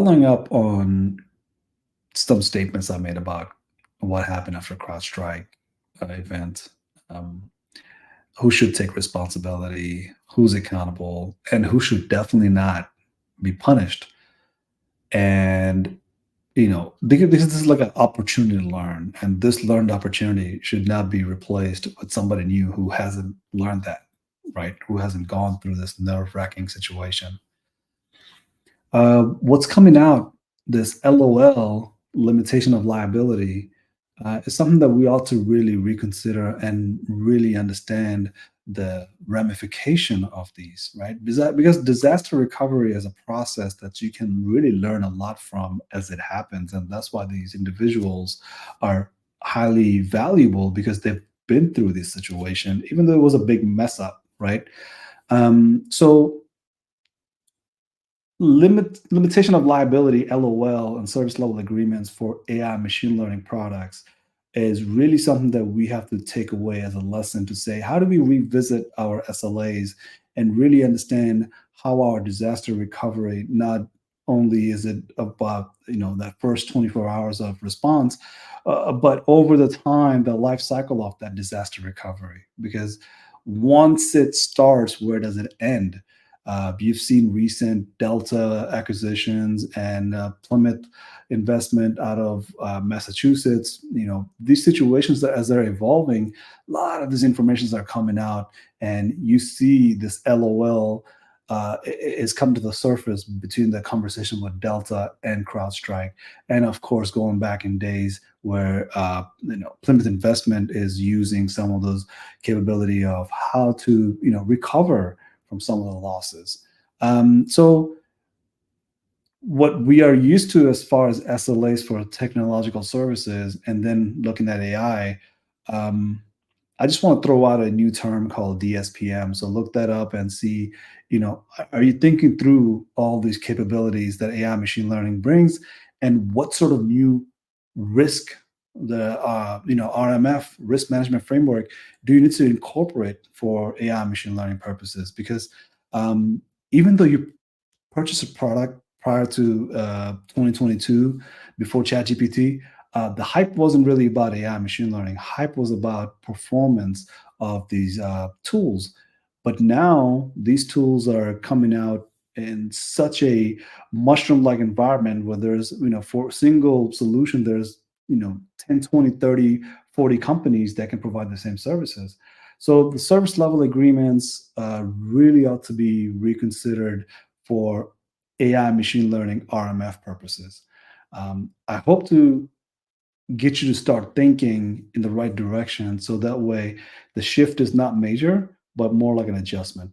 Following up on some statements I made about what happened after CrowdStrike event, um, who should take responsibility, who's accountable, and who should definitely not be punished. And this is like an opportunity to learn, and this learned opportunity should not be replaced with somebody new who hasn't learned that, right? Who hasn't gone through this nerve-wracking situation. What's coming out, this LOL, limitation of liability, is something that we ought to really reconsider and really understand the ramification of these, right? Because disaster recovery is a process that you can really learn a lot from as it happens. And that's why these individuals are highly valuable because they've been through this situation, even though it was a big mess up, right? So limitation of liability, LOL, and service level agreements for AI machine learning products is really something that we have to take away as a lesson to say, how do we revisit our SLAs and really understand how our disaster recovery, not only is it about that first 24 hours of response, but over the time, the life cycle of that disaster recovery. Because once it starts, where does it end? You've seen recent Delta acquisitions and Plymouth investment out of Massachusetts. These situations that as they're evolving, a lot of these informations are coming out, and you see this LOL is come to the surface between the conversation with Delta and CrowdStrike, and of course going back in days where Plymouth Investment is using some of those capability of how to recover from some of the losses. So what we are used to as far as SLAs for technological services, and then looking at AI, I just want to throw out a new term called DSPM. So look that up and see, are you thinking through all these capabilities that AI machine learning brings, and what sort of new risk the RMF risk management framework do you need to incorporate for AI machine learning purposes? Because even though you purchase a product prior to 2022, before ChatGPT, the hype wasn't really about AI machine learning. Hype was about performance of these tools. But now these tools are coming out in such a mushroom-like environment where there's, for a single solution, there's, 10, 20, 30, 40 companies that can provide the same services. So the service level agreements really ought to be reconsidered for AI machine learning RMF purposes. I hope to get you to start thinking in the right direction so that way the shift is not major, but more like an adjustment.